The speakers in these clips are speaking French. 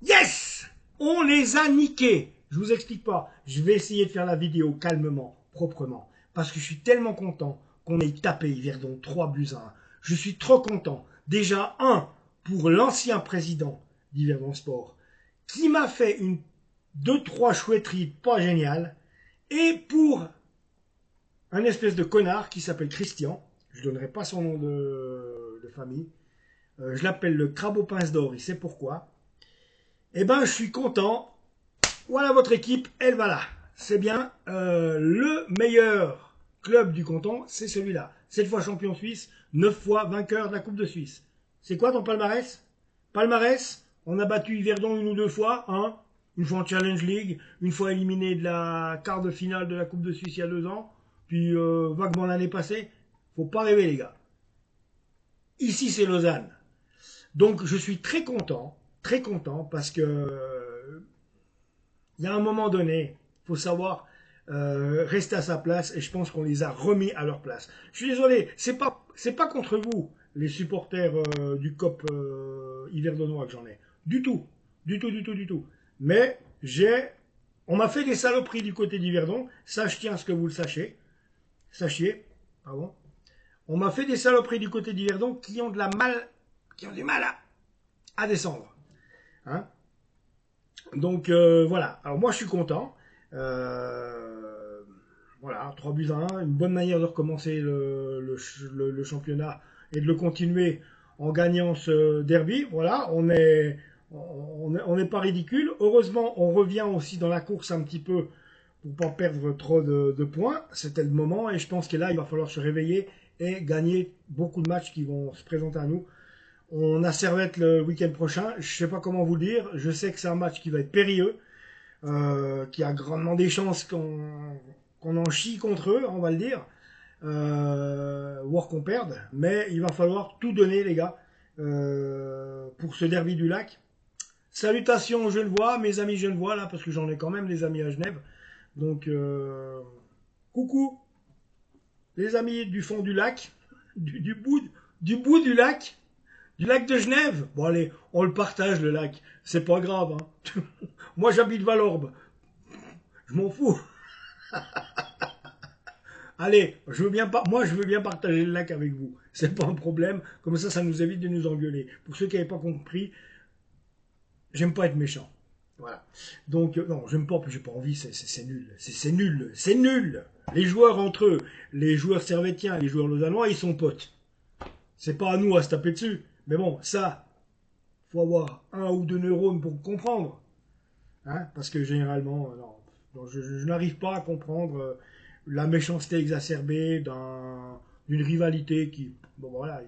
Yes! On les a niqués. Je vous explique pas. Je vais essayer de faire la vidéo calmement, proprement. Parce que je suis tellement content qu'on ait tapé Yverdon 3 buts à 1. Je suis trop content. Déjà, un, pour l'ancien président d'Yverdon Sport, qui m'a fait une, deux, trois chouetteries pas géniales. Et pour un espèce de connard qui s'appelle Christian. Je ne donnerai pas son nom de famille. Je l'appelle le crabe aux pinces d'or. Il sait pourquoi. Eh ben, je suis content. Voilà votre équipe, elle va là. C'est bien. Le meilleur club du canton, c'est celui-là. 7 fois champion suisse, 9 fois vainqueur de la Coupe de Suisse. C'est quoi ton palmarès? Palmarès, on a battu Yverdon une ou deux fois, hein, une fois en Challenge League, une fois éliminé de la quart de finale de la Coupe de Suisse il y a 2 ans, puis vaguement l'année passée. Faut pas rêver les gars. Ici c'est Lausanne. Donc je suis très content parce que il y a un moment donné, il faut savoir rester à sa place et je pense qu'on les a remis à leur place. Je suis désolé, c'est pas contre vous, les supporters du COP Yverdonnois que j'en ai. Du tout, du tout, du tout, du tout. Mais on m'a fait des saloperies du côté d'Yverdon, ça je tiens à ce que vous le sachiez, pardon. On m'a fait des saloperies du côté d'Yverdon qui ont du mal à descendre. Hein. Donc voilà, alors moi je suis content. Voilà, 3 buts à 1, une bonne manière de recommencer le championnat et de le continuer en gagnant ce derby. Voilà, on n'est pas ridicule. Heureusement, on revient aussi dans la course un petit peu pour pas perdre trop de points. C'était le moment et je pense que là, il va falloir se réveiller et gagner beaucoup de matchs qui vont se présenter à nous. On a Servette le week-end prochain. Je ne sais pas comment vous le dire. Je sais que c'est un match qui va être périlleux, qui a grandement des chances qu'on en chie contre eux, on va le dire, voire qu'on perde. Mais il va falloir tout donner, les gars, pour ce derby du lac. Salutations aux Genevois, mes amis Genevois, là, parce que j'en ai quand même des amis à Genève. Donc, coucou, les amis du fond du lac, du bout du lac. Du lac de Genève. Bon allez, on le partage le lac. C'est pas grave. Hein. Moi j'habite Valorbe. Je m'en fous. Allez, moi je veux bien partager le lac avec vous. C'est pas un problème. Comme ça nous évite de nous engueuler. Pour ceux qui n'avaient pas compris, j'aime pas être méchant. Voilà. Donc non, j'aime pas, j'ai pas envie. C'est nul. C'est nul. C'est nul. Les joueurs entre eux, les joueurs servétiens, les joueurs lausannois, ils sont potes. C'est pas à nous à se taper dessus. Mais bon, ça, faut avoir 1 ou 2 neurones pour comprendre. Hein, parce que généralement, non, je n'arrive pas à comprendre la méchanceté exacerbée d'une rivalité qui... Bon voilà,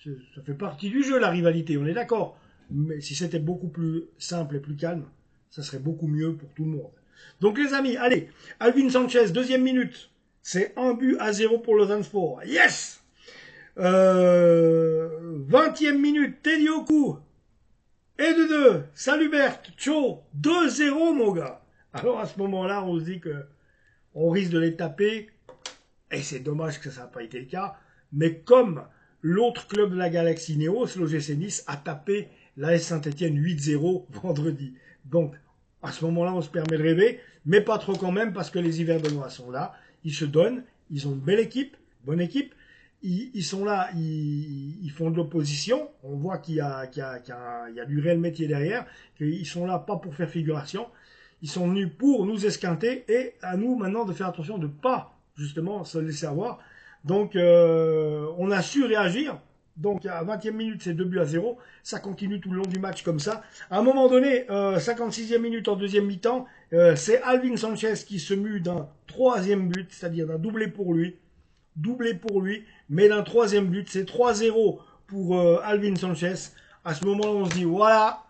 ça fait partie du jeu la rivalité, on est d'accord. Mais si c'était beaucoup plus simple et plus calme, ça serait beaucoup mieux pour tout le monde. Donc les amis, allez, Alvin Sanchez, deuxième minute. C'est 1 but à 0 pour Lausanne Sport. Yes! 20e minute, Teddy Oku. Et de 2, salut Berthe, ciao, 2-0 mon gars. Alors à ce moment-là, on se dit que on risque de les taper, et c'est dommage que ça n'a pas été le cas, mais comme l'autre club de la Galaxie Néos, l'OGC Nice, a tapé l'AS Saint-Etienne 8-0 vendredi. Donc à ce moment-là, on se permet de rêver, mais pas trop quand même, parce que les Yverdonnois sont là, ils se donnent, ils ont une belle équipe, bonne équipe, ils sont là, ils font de l'opposition. On voit qu'il y a du réel métier derrière. Qu'ils sont là pas pour faire figuration. Ils sont venus pour nous esquinter et à nous maintenant de faire attention de ne pas justement se laisser avoir. Donc on a su réagir. Donc à 20e minute, c'est 2 buts à 0. Ça continue tout le long du match comme ça. À un moment donné, 56e minute en deuxième mi-temps, c'est Alvin Sanchez qui se mue d'un troisième but, c'est-à-dire d'un doublé pour lui. Mais d'un troisième but, c'est 3-0 pour Alvin Sanchez. À ce moment-là, on se dit, voilà,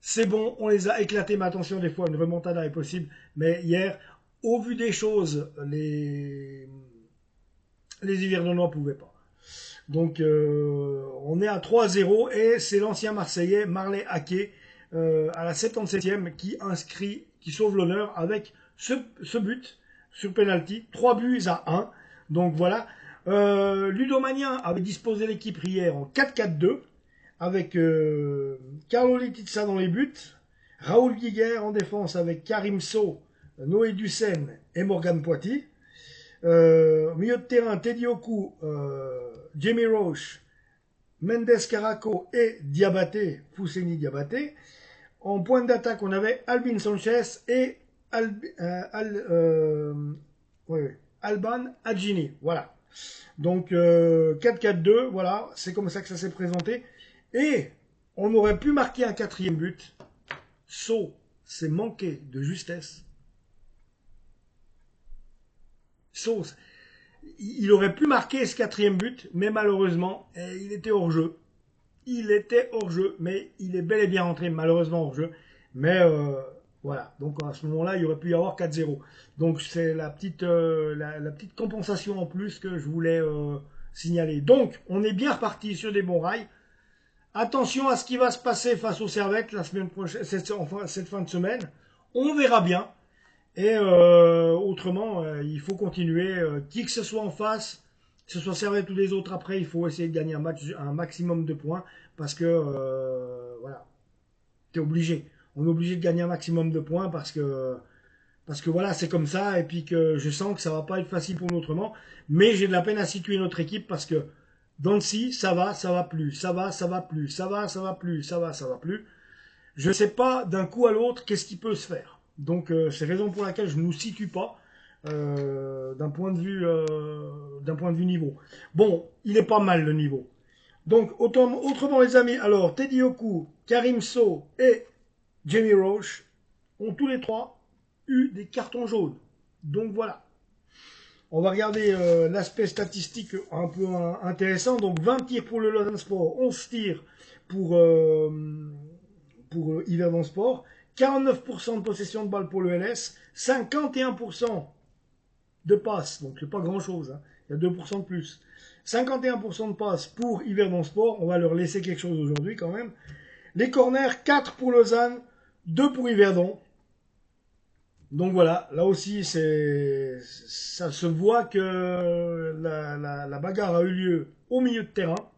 c'est bon, on les a éclatés, mais attention, des fois, une remontada est possible. Mais hier, au vu des choses, les Yverdonnois ne pouvaient pas. Donc, on est à 3-0 et c'est l'ancien Marseillais, Marley Hacké, à la 77e, qui sauve l'honneur avec ce but sur penalty. 3 buts à 1. Donc voilà. Ludomania avait disposé l'équipe hier en 4-4-2 avec Carlo Letizia dans les buts, Raoul Guiguer en défense avec Karim So, Noé Dussen et Morgan Poity. Milieu de terrain, Teddy Oku, Jamie Roche, Mendes Caraco et Diabaté, Fousseni Diabaté. En point d'attaque, on avait Albin Sanchez et Alban Adjini. Voilà. Donc 4-4-2, voilà, c'est comme ça que ça s'est présenté. Et on aurait pu marquer un quatrième but. So s'est manqué de justesse. So, il aurait pu marquer ce quatrième but, mais malheureusement, il était hors jeu. Il était hors jeu, mais il est bel et bien rentré, malheureusement hors jeu. Mais voilà, donc à ce moment-là, il aurait pu y avoir 4-0. Donc c'est la petite compensation en plus que je voulais signaler. Donc, on est bien reparti sur des bons rails. Attention à ce qui va se passer face aux Servettes la semaine prochaine, cette fin de semaine. On verra bien. Et autrement, il faut continuer. Qui que ce soit en face, que ce soit Servette ou les autres après, il faut essayer de gagner un maximum de points. Parce que, voilà, t'es obligé. On est obligé de gagner un maximum de points parce que voilà, c'est comme ça. Et puis que je sens que ça va pas être facile pour nous autrement. Mais j'ai de la peine à situer notre équipe parce que dans le si, ça va plus. Ça va plus. Ça va plus. Ça va plus. Je ne sais pas d'un coup à l'autre qu'est-ce qui peut se faire. Donc c'est raison pour laquelle je ne nous situe pas d'un point de vue niveau. Bon, il est pas mal le niveau. Donc autrement les amis, alors Teddy Oku, Karim So et Jamie Roche ont tous les trois eu des cartons jaunes. Donc voilà. On va regarder l'aspect statistique un peu intéressant. Donc 20 tirs pour le Lausanne Sport, 11 tirs pour Yverdon Sport, 49% de possession de balle pour le LS, 51% de passes, donc c'est pas grand chose, hein. Il y a 2% de plus. 51% de passes pour Yverdon Sport, on va leur laisser quelque chose aujourd'hui quand même. Les corners, 4 pour Lausanne, 2 pour Yverdon. Donc voilà, là aussi ça se voit que la bagarre a eu lieu au milieu de terrain.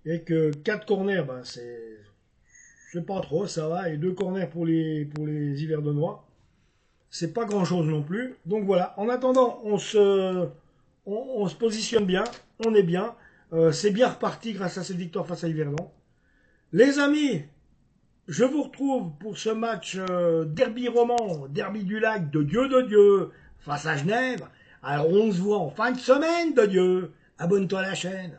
Et que 4 corners, ben c'est pas trop, ça va. Et 2 corners pour les Yverdonois. C'est pas grand chose non plus. Donc voilà, en attendant, on se positionne bien, on est bien. C'est bien reparti grâce à cette victoire face à Yverdon. Les amis, je vous retrouve pour ce match derby roman, derby du lac de Dieu, face à Genève. Alors on se voit en fin de semaine de Dieu. Abonne-toi à la chaîne.